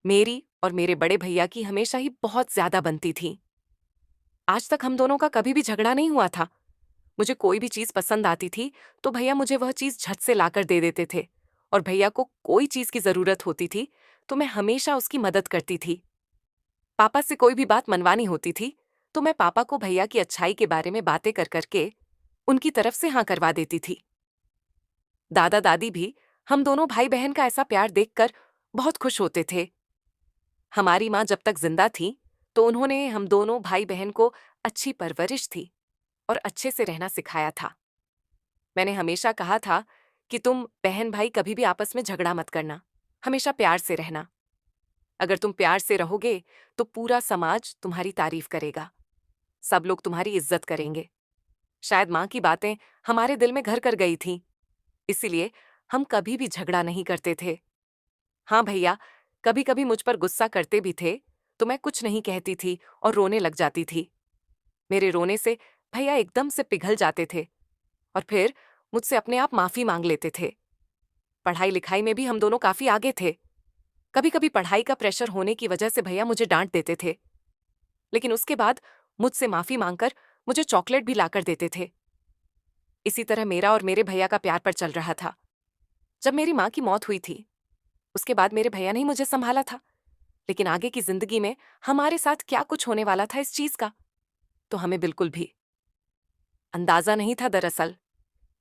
मेरी और मेरे बड़े भैया की हमेशा ही बहुत ज्यादा बनती थी। आज तक हम दोनों का कभी भी झगड़ा नहीं हुआ था। मुझे कोई भी चीज पसंद आती थी तो भैया मुझे वह चीज झट से लाकर दे देते थे, और भैया को कोई चीज की जरूरत होती थी तो मैं हमेशा उसकी मदद करती थी। पापा से कोई भी बात मनवानी होती थी तो मैं पापा को भैया की अच्छाई के बारे में बातें कर करके उनकी तरफ से हाँ करवा देती थी। दादा दादी भी हम दोनों भाई बहन का ऐसा प्यार देखकर बहुत खुश होते थे। हमारी माँ जब तक जिंदा थी तो उन्होंने हम दोनों भाई बहन को अच्छी परवरिश थी और अच्छे से रहना सिखाया था। मैंने हमेशा कहा था कि तुम बहन भाई कभी भी आपस में झगड़ा मत करना, हमेशा प्यार से रहना। अगर तुम प्यार से रहोगे तो पूरा समाज तुम्हारी तारीफ करेगा, सब लोग तुम्हारी इज्जत करेंगे। शायद माँ की बातें हमारे दिल में घर कर गई थीं, इसीलिए हम कभी भी झगड़ा नहीं करते थे। हाँ भैया, कभी कभी मुझ पर गुस्सा करते भी थे तो मैं कुछ नहीं कहती थी और रोने लग जाती थी। मेरे रोने से भैया एकदम से पिघल जाते थे और फिर मुझसे अपने आप माफी मांग लेते थे। पढ़ाई लिखाई में भी हम दोनों काफी आगे थे। कभी कभी पढ़ाई का प्रेशर होने की वजह से भैया मुझे डांट देते थे, लेकिन उसके बाद मुझसे माफी मांगकर मुझे चॉकलेट भी लाकर देते थे। इसी तरह मेरा और मेरे भैया का प्यार पर चल रहा था। जब मेरी माँ की मौत हुई थी उसके बाद मेरे भैया ने ही मुझे संभाला था, लेकिन आगे की जिंदगी में हमारे साथ क्या कुछ होने वाला था इस चीज का तो हमें बिल्कुल भी अंदाजा नहीं था। दरअसल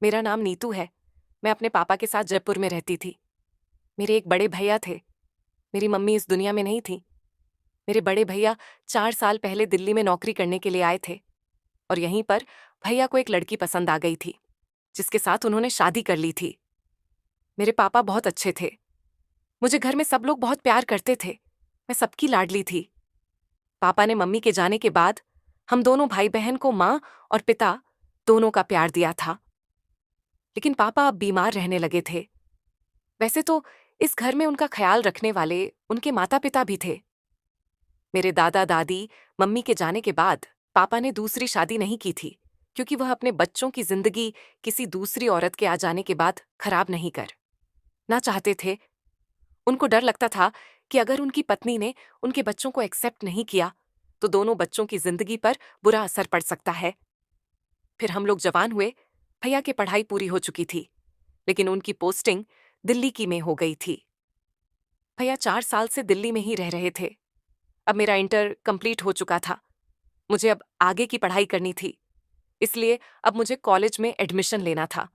मेरा नाम नीतू है। मैं अपने पापा के साथ जयपुर में रहती थी। मेरे एक बड़े भैया थे। मेरी मम्मी इस दुनिया में नहीं थी। मेरे बड़े भैया 4 साल पहले दिल्ली में नौकरी करने के लिए आए थे और यहीं पर भैया को एक लड़की पसंद आ गई थी जिसके साथ उन्होंने शादी कर ली थी। मेरे पापा बहुत अच्छे थे। मुझे घर में सब लोग बहुत प्यार करते थे। मैं सबकी लाडली थी। पापा ने मम्मी के जाने के बाद हम दोनों भाई बहन को माँ और पिता दोनों का प्यार दिया था। लेकिन पापा अब बीमार रहने लगे थे। वैसे तो इस घर में उनका ख्याल रखने वाले उनके माता पिता भी थे। मेरे दादा दादी मम्मी के जाने के बाद पापा ने दूसरी शादी नहीं की थी, क्योंकि वह अपने बच्चों की जिंदगी किसी दूसरी औरत के आ जाने के बाद खराब नहीं कर ना चाहते थे। उनको डर लगता था कि अगर उनकी पत्नी ने उनके बच्चों को एक्सेप्ट नहीं किया तो दोनों बच्चों की जिंदगी पर बुरा असर पड़ सकता है। फिर हम लोग जवान हुए। भैया की पढ़ाई पूरी हो चुकी थी, लेकिन उनकी पोस्टिंग दिल्ली की में हो गई थी। भैया 4 साल से दिल्ली में ही रह रहे थे। अब मेरा इंटर कंप्लीट हो चुका था। मुझे अब आगे की पढ़ाई करनी थी, इसलिए अब मुझे कॉलेज में एडमिशन लेना था।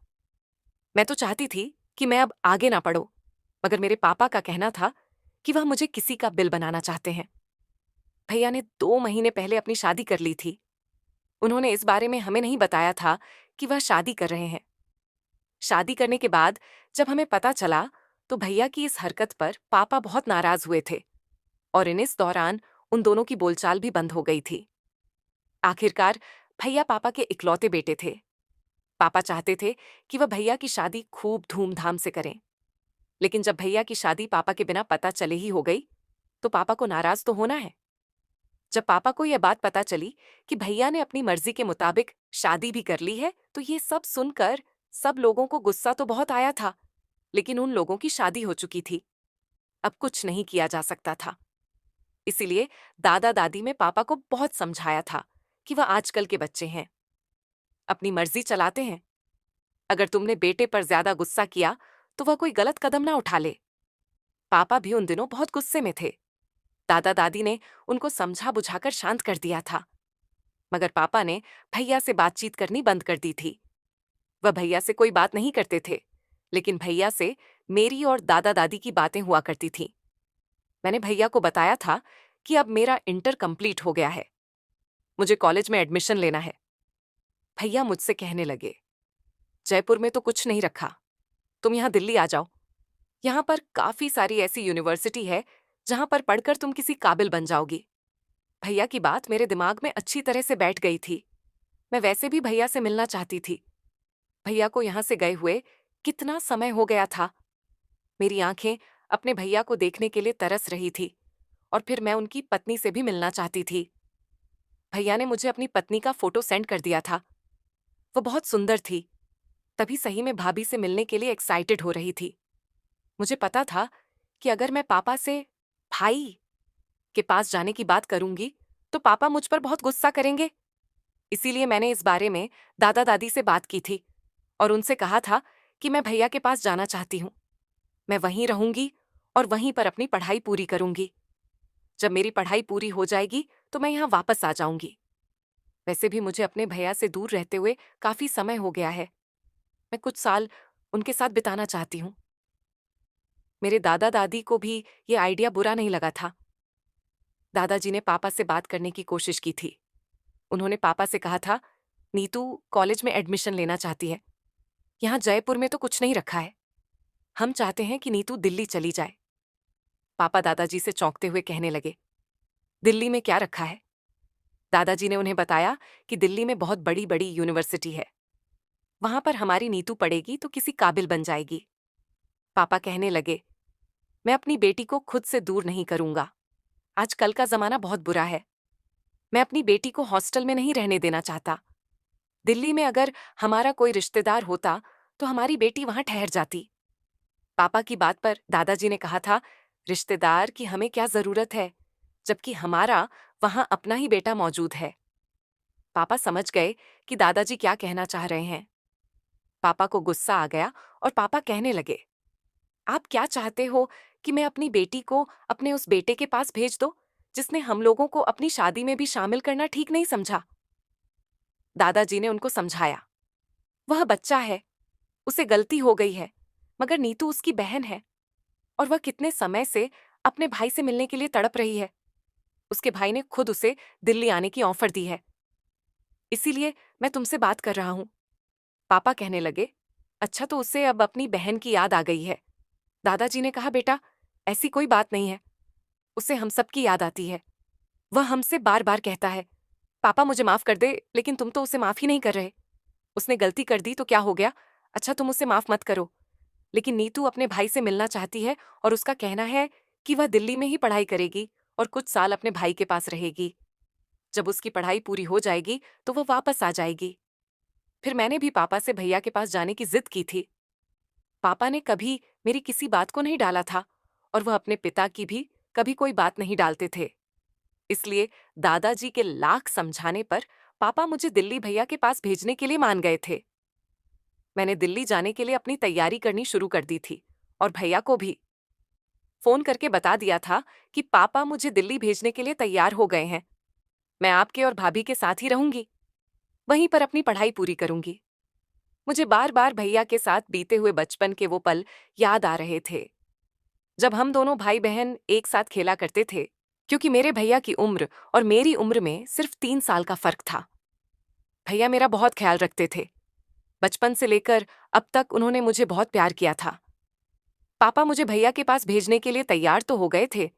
मैं तो चाहती थी कि मैं अब आगे ना पढूं, मगर मेरे पापा का कहना था कि वह मुझे किसी का बिल बनाना चाहते हैं। भैया ने 2 महीने पहले अपनी शादी कर ली थी। उन्होंने इस बारे में हमें नहीं बताया था कि वह शादी कर रहे हैं। शादी करने के बाद जब हमें पता चला तो भैया की इस हरकत पर पापा बहुत नाराज हुए थे और इस दौरान उन दोनों की बोलचाल भी बंद हो गई थी। आखिरकार भैया पापा के इकलौते बेटे थे। पापा चाहते थे कि वह भैया की शादी खूब धूमधाम से करें, लेकिन जब भैया की शादी पापा के बिना पता चले ही हो गई तो पापा को नाराज तो होना है। जब पापा को यह बात पता चली कि भैया ने अपनी मर्जी के मुताबिक शादी भी कर ली है तो ये सब सुनकर सब लोगों को गुस्सा तो बहुत आया था, लेकिन उन लोगों की शादी हो चुकी थी। अब कुछ नहीं किया जा सकता था। इसीलिए दादा दादी ने पापा को बहुत समझाया था कि वह आजकल के बच्चे हैं, अपनी मर्जी चलाते हैं। अगर तुमने बेटे पर ज्यादा गुस्सा किया तो वह कोई गलत कदम ना उठा ले। पापा भी उन दिनों बहुत गुस्से में थे। दादा दादी ने उनको समझा बुझाकर शांत कर दिया था, मगर पापा ने भैया से बातचीत करनी बंद कर दी थी। वह भैया से कोई बात नहीं करते थे, लेकिन भैया से मेरी और दादा दादी की बातें हुआ करती थीं। मैंने भैया को बताया था कि अब मेरा इंटर कंप्लीट हो गया है, मुझे कॉलेज में एडमिशन लेना है। भैया मुझसे कहने लगे, जयपुर में तो कुछ नहीं रखा, तुम यहाँ दिल्ली आ जाओ। यहाँ पर काफी सारी ऐसी यूनिवर्सिटी है जहाँ पर पढ़कर तुम किसी काबिल बन जाओगी। भैया की बात मेरे दिमाग में अच्छी तरह से बैठ गई थी। मैं वैसे भी भैया से मिलना चाहती थी। भैया को यहाँ से गए हुए कितना समय हो गया था। मेरी आंखें अपने भैया को देखने के लिए तरस रही थी और फिर मैं उनकी पत्नी से भी मिलना चाहती थी। भैया ने मुझे अपनी पत्नी का फोटो सेंड कर दिया था। वो बहुत सुंदर थी। तभी सही में भाभी से मिलने के लिए एक्साइटेड हो रही थी। मुझे पता था कि अगर मैं पापा से भाई के पास जाने की बात करूंगी तो पापा मुझ पर बहुत गुस्सा करेंगे। इसीलिए मैंने इस बारे में दादा दादी से बात की थी और उनसे कहा था कि मैं भैया के पास जाना चाहती हूँ। मैं वहीं रहूंगी और वहीं पर अपनी पढ़ाई पूरी करूंगी। जब मेरी पढ़ाई पूरी हो जाएगी तो मैं यहाँ वापस आ जाऊंगी। वैसे भी मुझे अपने भैया से दूर रहते हुए काफी समय हो गया है। मैं कुछ साल उनके साथ बिताना चाहती हूँ। मेरे दादा दादी को भी ये आइडिया बुरा नहीं लगा था। दादाजी ने पापा से बात करने की कोशिश की थी। उन्होंने पापा से कहा था, नीतू कॉलेज में एडमिशन लेना चाहती है। यहाँ जयपुर में तो कुछ नहीं रखा है। हम चाहते हैं कि नीतू दिल्ली चली जाए। पापा दादाजी से चौंकते हुए कहने लगे, दिल्ली में क्या रखा है? दादाजी ने उन्हें बताया कि दिल्ली में बहुत बड़ी बड़ी यूनिवर्सिटी है। वहां पर हमारी नीतू पढ़ेगी तो किसी काबिल बन जाएगी। पापा कहने लगे, मैं अपनी बेटी को खुद से दूर नहीं करूंगा। आजकल का जमाना बहुत बुरा है। मैं अपनी बेटी को हॉस्टल में नहीं रहने देना चाहता। दिल्ली में अगर हमारा कोई रिश्तेदार होता तो हमारी बेटी वहां ठहर जाती। पापा की बात पर दादाजी ने कहा था, रिश्तेदार की हमें क्या जरूरत है, जबकि हमारा वहां अपना ही बेटा मौजूद है। पापा समझ गए कि दादाजी क्या कहना चाह रहे हैं। पापा को गुस्सा आ गया और पापा कहने लगे, आप क्या चाहते हो कि मैं अपनी बेटी को अपने उस बेटे के पास भेज दो जिसने हम लोगों को अपनी शादी में भी शामिल करना ठीक नहीं समझा? दादाजी ने उनको समझाया, वह बच्चा है, उसे गलती हो गई है, मगर नीतू उसकी बहन है और वह कितने समय से अपने भाई से मिलने के लिए तड़प रही है। उसके भाई ने खुद उसे दिल्ली आने की ऑफर दी है, इसीलिए मैं तुमसे बात कर रहा हूं। पापा कहने लगे, अच्छा तो उसे अब अपनी बहन की याद आ गई है। दादाजी ने कहा, बेटा ऐसी कोई बात नहीं है, उसे हम सब की याद आती है। वह हमसे बार बार कहता है, पापा मुझे माफ कर दे, लेकिन तुम तो उसे माफ ही नहीं कर रहे। उसने गलती कर दी तो क्या हो गया, अच्छा तुम उसे माफ मत करो। लेकिन नीतू अपने भाई से मिलना चाहती है और उसका कहना है कि वह दिल्ली में ही पढ़ाई करेगी और कुछ साल अपने भाई के पास रहेगी। जब उसकी पढ़ाई पूरी हो जाएगी तो वो वापस आ जाएगी। फिर मैंने भी पापा से भैया के पास जाने की जिद की थी। पापा ने कभी मेरी किसी बात को नहीं डाला था और वह अपने पिता की भी कभी कोई बात नहीं डालते थे। इसलिए दादाजी के लाख समझाने पर पापा मुझे दिल्ली भैया के पास भेजने के लिए मान गए थे। मैंने दिल्ली जाने के लिए अपनी तैयारी करनी शुरू कर दी थी और भैया को भी फोन करके बता दिया था कि पापा मुझे दिल्ली भेजने के लिए तैयार हो गए हैं। मैं आपके और भाभी के साथ ही रहूंगी, वहीं पर अपनी पढ़ाई पूरी करूंगी। मुझे बार बार भैया के साथ बीते हुए बचपन के वो पल याद आ रहे थे, जब हम दोनों भाई बहन एक साथ खेला करते थे। क्योंकि मेरे भैया की उम्र और मेरी उम्र में सिर्फ 3 साल का फर्क था। भैया मेरा बहुत ख्याल रखते थे। बचपन से लेकर अब तक उन्होंने मुझे बहुत प्यार किया था। पापा मुझे भैया के पास भेजने के लिए तैयार तो हो गए थे,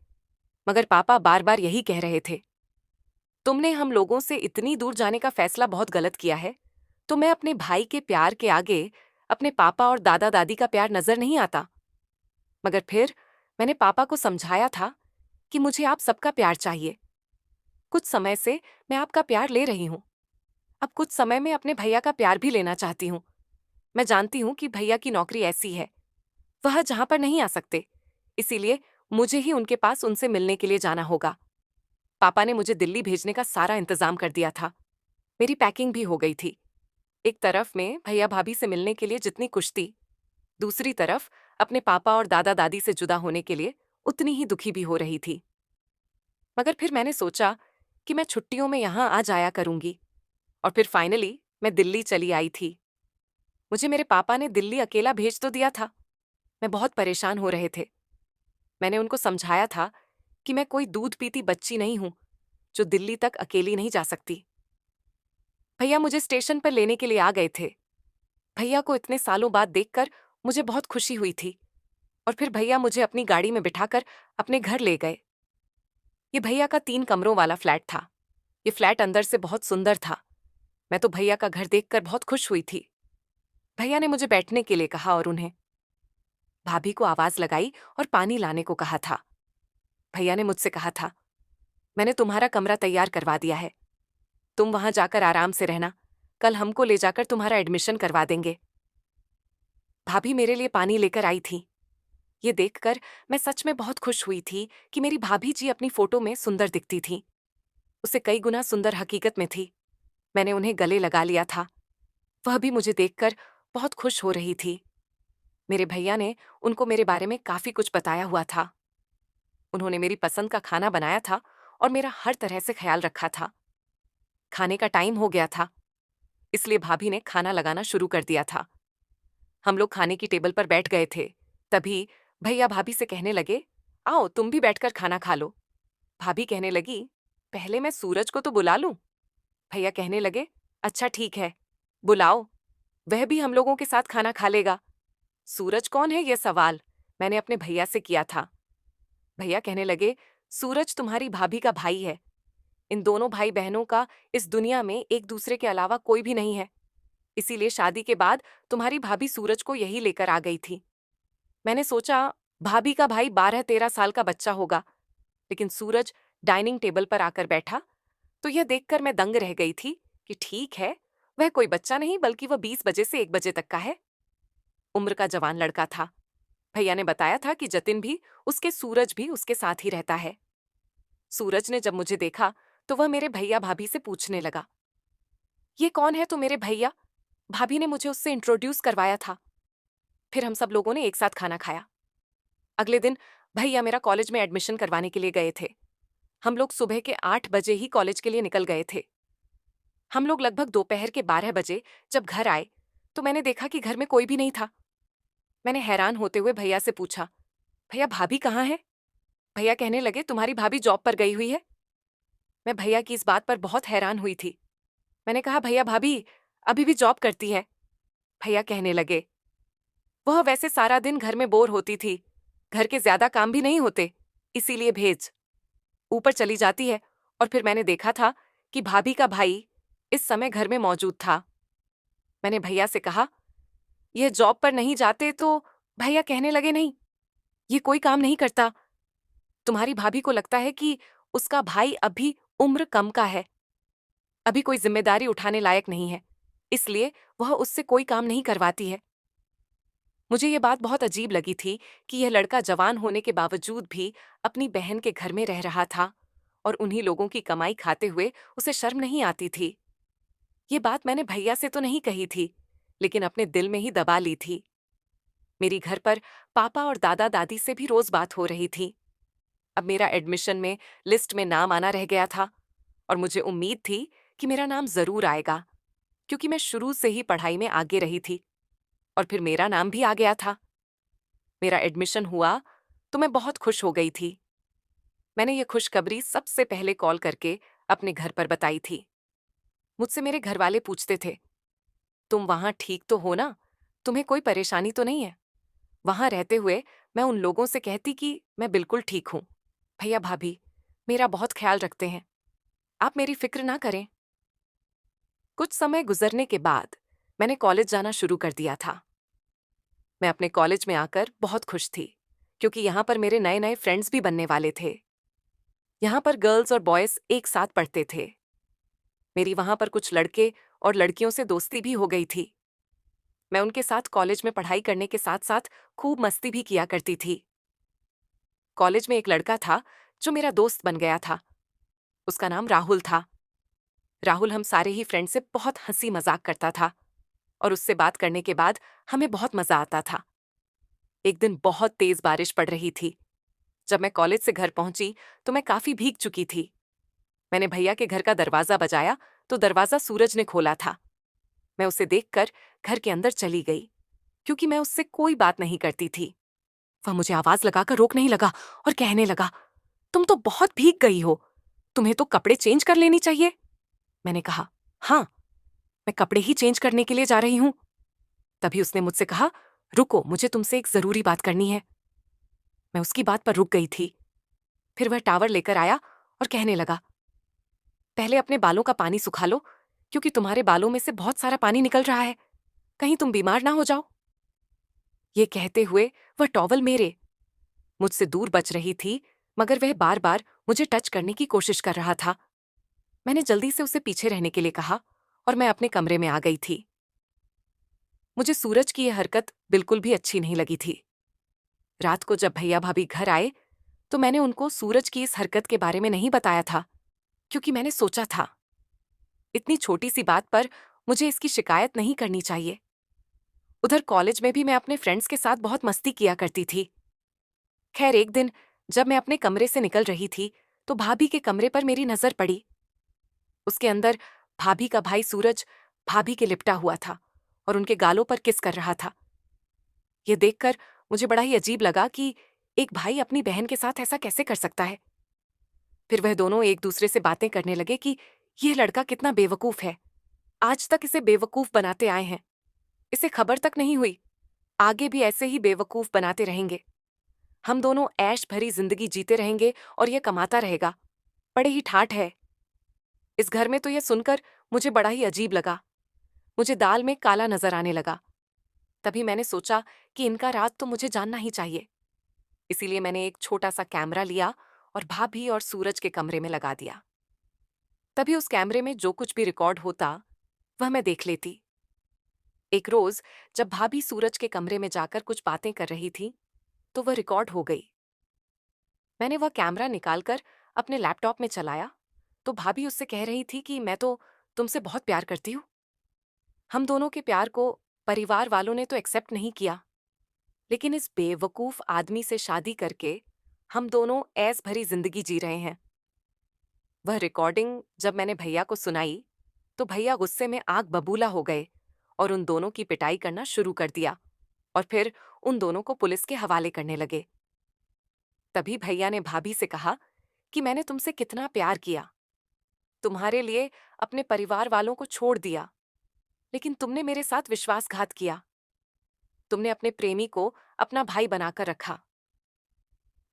मगर पापा बार बार यही कह रहे थे, तुमने हम लोगों से इतनी दूर जाने का फैसला बहुत गलत किया है। तो मैं अपने भाई के प्यार के आगे अपने पापा और दादा दादी का प्यार नजर नहीं आता। मगर फिर मैंने पापा को समझाया था कि मुझे आप सबका प्यार चाहिए। कुछ समय से मैं आपका प्यार ले रही हूं, अब कुछ समय में अपने भैया का प्यार भी लेना चाहती हूँ। मैं जानती हूँ कि भैया की नौकरी ऐसी है, वह जहां पर नहीं आ सकते, इसीलिए मुझे ही उनके पास उनसे मिलने के लिए जाना होगा। पापा ने मुझे दिल्ली भेजने का सारा इंतजाम कर दिया था। मेरी पैकिंग भी हो गई थी। एक तरफ में भैया भाभी से मिलने के लिए जितनी कुश्ती, दूसरी तरफ अपने पापा और दादा दादी से जुदा होने के लिए उतनी ही दुखी भी हो रही थी। मगर फिर मैंने सोचा कि मैं छुट्टियों में यहां आ जाया करूंगी और फिर फाइनली मैं दिल्ली चली आई थी। मुझे मेरे पापा ने दिल्ली अकेला भेज तो दिया था। मैं बहुत परेशान हो रहे थे। मैंने उनको समझाया था कि मैं कोई दूध पीती बच्ची नहीं हूं जो दिल्ली तक अकेली नहीं जा सकती। भैया मुझे स्टेशन पर लेने के लिए आ गए थे। भैया को इतने सालों बाद देखकर मुझे बहुत खुशी हुई थी और फिर भैया मुझे अपनी गाड़ी में बिठाकर अपने घर ले गए। ये भैया का 3 कमरों वाला फ्लैट था। ये फ्लैट अंदर से बहुत सुंदर था। मैं तो भैया का घर देखकर बहुत खुश हुई थी। भैया ने मुझे बैठने के लिए कहा और उन्हें भाभी को आवाज लगाई और पानी लाने को कहा था। भैया ने मुझसे कहा था, मैंने तुम्हारा कमरा तैयार करवा दिया है, तुम वहां जाकर आराम से रहना, कल हमको ले जाकर तुम्हारा एडमिशन करवा देंगे। भाभी मेरे लिए पानी लेकर आई थी। ये देखकर मैं सच में बहुत खुश हुई थी कि मेरी भाभी जी अपनी फोटो में सुंदर दिखती थी। उससे कई गुना सुंदर हकीकत में थी। मैंने उन्हें गले लगा लिया था। वह भी मुझे देखकर बहुत खुश हो रही थी। मेरे भैया ने उनको मेरे बारे में काफी कुछ बताया हुआ था। उन्होंने मेरी पसंद का खाना बनाया था और मेरा हर तरह से ख्याल रखा था। खाने का टाइम हो गया था, इसलिए भाभी ने खाना लगाना शुरू कर दिया था। हम लोग खाने की टेबल पर बैठ गए थे। तभी भैया भाभी से कहने लगे, आओ तुम भी बैठकर खाना खा लो। भाभी कहने लगी, पहले मैं सूरज को तो बुला लूं। भैया कहने लगे, अच्छा ठीक है, बुलाओ, वह भी हम लोगों के साथ खाना खा लेगा। सूरज कौन है यह सवाल मैंने अपने भैया से किया था। भैया कहने लगे, सूरज तुम्हारी भाभी का भाई है। इन दोनों भाई बहनों का इस दुनिया में एक दूसरे के अलावा कोई भी नहीं है। इसीलिए शादी के बाद तुम्हारी भाभी सूरज को यही लेकर आ गई थी। मैंने सोचा भाभी का भाई 12-13 साल का बच्चा होगा, लेकिन सूरज डाइनिंग टेबल पर आकर बैठा तो यह देखकर मैं दंग रह गई थी कि ठीक है, वह कोई बच्चा नहीं बल्कि वह 20 बजे से 1 बजे तक का है। उम्र का जवान लड़का था। भैया ने बताया था कि जतिन भी, उसके सूरज भी उसके साथ ही रहता है। सूरज ने जब मुझे देखा तो वह मेरे भैया भाभी से पूछने लगा, ये कौन है तो मेरे भैया? भाभी ने मुझे उससे इंट्रोड्यूस करवाया था। फिर हम सब लोगों ने एक साथ खाना खाया। अगले दिन भैया मेरा कॉलेज में एडमिशन करवाने के लिए गए थे। हम लोग सुबह के 8 बजे ही कॉलेज के लिए निकल गए थे। हम लोग लगभग दोपहर के 12 बजे जब घर आए तो मैंने देखा कि घर में कोई भी नहीं था। मैंने हैरान होते हुए भैया से पूछा, भैया भाभी कहाँ है? भैया कहने लगे, तुम्हारी भाभी जॉब पर गई हुई है। मैं भैया की इस बात पर बहुत हैरान हुई थी। मैंने कहा, भैया भाभी अभी भी जॉब करती है। भैया कहने लगे, वह वैसे सारा दिन घर में बोर होती थी, घर के ज्यादा काम भी नहीं होते, इसीलिए भेज ऊपर चली जाती है। और फिर मैंने देखा था कि भाभी का भाई इस समय घर में मौजूद था। मैंने भैया से कहा, यह जॉब पर नहीं जाते तो? भैया कहने लगे, नहीं, ये कोई काम नहीं करता। तुम्हारी भाभी को लगता है कि उसका भाई अभी उम्र कम का है, अभी कोई जिम्मेदारी उठाने लायक नहीं है, इसलिए वह उससे कोई काम नहीं करवाती है। मुझे ये बात बहुत अजीब लगी थी कि यह लड़का जवान होने के बावजूद भी अपनी बहन के घर में रह रहा था और उन्हीं लोगों की कमाई खाते हुए उसे शर्म नहीं आती थी। ये बात मैंने भैया से तो नहीं कही थी, लेकिन अपने दिल में ही दबा ली थी। मेरी घर पर पापा और दादा दादी से भी रोज बात हो रही थी। अब मेरा एडमिशन में लिस्ट में नाम आना रह गया था और मुझे उम्मीद थी कि मेरा नाम जरूर आएगा, क्योंकि मैं शुरू से ही पढ़ाई में आगे रही थी। और फिर मेरा नाम भी आ गया था। मेरा एडमिशन हुआ तो मैं बहुत खुश हो गई थी। मैंने ये खुशखबरी सबसे पहले कॉल करके अपने घर पर बताई थी। मुझसे मेरे घर वाले पूछते थे, तुम वहां ठीक तो हो ना? तुम्हें कोई परेशानी तो नहीं है? वहां रहते हुए मैं उन लोगों से कहती कि मैं बिल्कुल ठीक हूं। भैया भाभी मेरा बहुत ख्याल रखते हैं, आप मेरी फिक्र ना करें। कुछ समय गुजरने के बाद मैंने कॉलेज जाना शुरू कर दिया था। मैं अपने कॉलेज में आकर बहुत खुश थी, क्योंकि यहाँ पर मेरे नए नए फ्रेंड्स भी बनने वाले थे। यहाँ पर गर्ल्स और बॉयज एक साथ पढ़ते थे। मेरी वहाँ पर कुछ लड़के और लड़कियों से दोस्ती भी हो गई थी। मैं उनके साथ कॉलेज में पढ़ाई करने के साथ साथ खूब मस्ती भी किया करती थी। कॉलेज में एक लड़का था जो मेरा दोस्त बन गया था। उसका नाम राहुल था। राहुल हम सारे ही फ्रेंड से बहुत हंसी मजाक करता था और उससे बात करने के बाद हमें बहुत मजा आता था। एक दिन बहुत तेज बारिश पड़ रही थी। जब मैं कॉलेज से घर पहुंची तो मैं काफी भीग चुकी थी। मैंने भैया के घर का दरवाजा बजाया तो दरवाजा सूरज ने खोला था। मैं उसे देखकर घर के अंदर चली गई, क्योंकि मैं उससे कोई बात नहीं करती थी। वह मुझे आवाज लगाकर रोक नहीं लगा और कहने लगा, तुम तो बहुत भीग गई हो, तुम्हें तो कपड़े चेंज कर लेनी चाहिए। मैंने कहा, हाँ, मैं कपड़े ही चेंज करने के लिए जा रही हूं। तभी उसने मुझसे कहा, रुको, मुझे तुमसे एक जरूरी बात करनी है। मैं उसकी बात पर रुक गई थी। फिर वह टावर लेकर आया और कहने लगा, पहले अपने बालों का पानी सुखा लो, क्योंकि तुम्हारे बालों में से बहुत सारा पानी निकल रहा है, कहीं तुम बीमार ना हो जाओ। ये कहते हुए वह टॉवल मेरे मुझसे दूर बच रही थी, मगर वह बार बार मुझे टच करने की कोशिश कर रहा था। मैंने जल्दी से उसे पीछे रहने के लिए कहा और मैं अपने कमरे में आ गई थी। मुझे सूरज की यह हरकत बिल्कुल भी अच्छी नहीं लगी थी। रात को जब भैया भाभी घर आए तो मैंने उनको सूरज की इस हरकत के बारे में नहीं बताया था, क्योंकि मैंने सोचा था इतनी छोटी सी बात पर मुझे इसकी शिकायत नहीं करनी चाहिए। उधर कॉलेज में भी मैं अपने फ्रेंड्स के साथ बहुत मस्ती किया करती थी। खैर एक दिन जब मैं अपने कमरे से निकल रही थी तो भाभी के कमरे पर मेरी नजर पड़ी। उसके अंदर भाभी का भाई सूरज भाभी के लिपटा हुआ था और उनके गालों पर किस कर रहा था। यह देखकर मुझे बड़ा ही अजीब लगा कि एक भाई अपनी बहन के साथ ऐसा कैसे कर सकता है। फिर वह दोनों एक दूसरे से बातें करने लगे कि यह लड़का कितना बेवकूफ है, आज तक इसे बेवकूफ बनाते आए हैं, इसे खबर तक नहीं हुई, आगे भी ऐसे ही बेवकूफ बनाते रहेंगे। हम दोनों ऐश भरी जिंदगी जीते रहेंगे और यह कमाता रहेगा। बड़े ही ठाठ है। इस घर में तो यह सुनकर मुझे बड़ा ही अजीब लगा। मुझे दाल में काला नजर आने लगा। तभी मैंने सोचा कि इनका राज तो मुझे जानना ही चाहिए। इसीलिए मैंने एक छोटा सा कैमरा लिया और भाभी और सूरज के कमरे में लगा दिया। तभी उस कैमरे में जो कुछ भी रिकॉर्ड होता वह मैं देख लेती। एक रोज जब भाभी सूरज के कमरे में जाकर कुछ बातें कर रही थी तो वह रिकॉर्ड हो गई। मैंने वह कैमरा निकालकर अपने लैपटॉप में चलाया तो भाभी उससे कह रही थी कि मैं तो तुमसे बहुत प्यार करती हूँ। हम दोनों के प्यार को परिवार वालों ने तो एक्सेप्ट नहीं किया, लेकिन इस बेवकूफ आदमी से शादी करके हम दोनों ऐस भरी जिंदगी जी रहे हैं। वह रिकॉर्डिंग जब मैंने भैया को सुनाई तो भैया गुस्से में आग बबूला हो गए और उन दोनों की पिटाई करना शुरू कर दिया और फिर उन दोनों को पुलिस के हवाले करने लगे। तभी भैया ने भाभी से कहा कि मैंने तुमसे कितना प्यार किया, तुम्हारे लिए अपने परिवार वालों को छोड़ दिया, लेकिन तुमने मेरे साथ विश्वासघात किया। तुमने अपने प्रेमी को अपना भाई बनाकर रखा।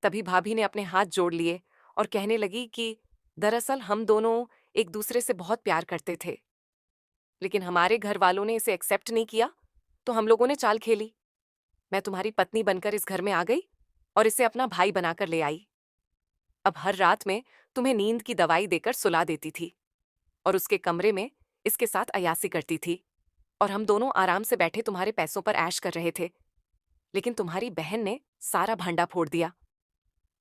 तभी भाभी ने अपने हाथ जोड़ लिए और कहने लगी कि दरअसल हम दोनों एक दूसरे से बहुत प्यार करते थे, लेकिन हमारे घर वालों ने इसे एक्सेप्ट नहीं किया, तो हम लोगों ने चाल खेली। मैं तुम्हारी पत्नी बनकर इस घर में आ गई और इसे अपना भाई बनाकर ले आई। अब हर रात में तुम्हें नींद की दवाई देकर सुला देती थी और उसके कमरे में इसके साथ अयासी करती थी और हम दोनों आराम से बैठे तुम्हारे पैसों पर ऐश कर रहे थे, लेकिन तुम्हारी बहन ने सारा भांडा फोड़ दिया।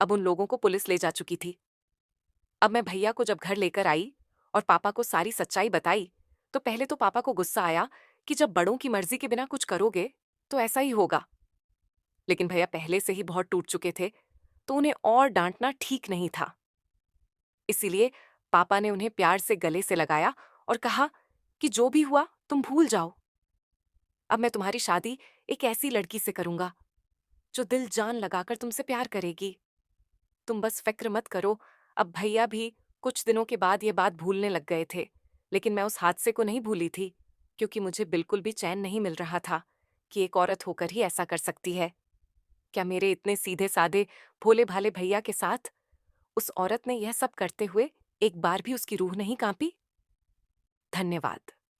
अब उन लोगों को पुलिस ले जा चुकी थी। अब मैं भैया को जब घर लेकर आई और पापा को सारी सच्चाई बताई तो पहले तो पापा को गुस्सा आया कि जब बड़ों की मर्जी के बिना कुछ करोगे तो ऐसा ही होगा, लेकिन भैया पहले से ही बहुत टूट चुके थे तो उन्हें और डांटना ठीक नहीं था। इसीलिए पापा ने उन्हें प्यार से गले से लगाया और कहा कि जो भी हुआ तुम भूल जाओ। अब मैं तुम्हारी शादी एक ऐसी लड़की से करूंगा जो दिल जान लगाकर तुमसे प्यार करेगी। तुम बस फिक्र मत करो। अब भैया भी कुछ दिनों के बाद ये बात भूलने लग गए थे, लेकिन मैं उस हादसे को नहीं भूली थी, क्योंकि मुझे बिल्कुल भी चैन नहीं मिल रहा था कि एक औरत होकर ही ऐसा कर सकती है। क्या मेरे इतने सीधे साधे भोले भाले भैया के साथ उस औरत ने यह सब करते हुए एक बार भी उसकी रूह नहीं कांपी? धन्यवाद।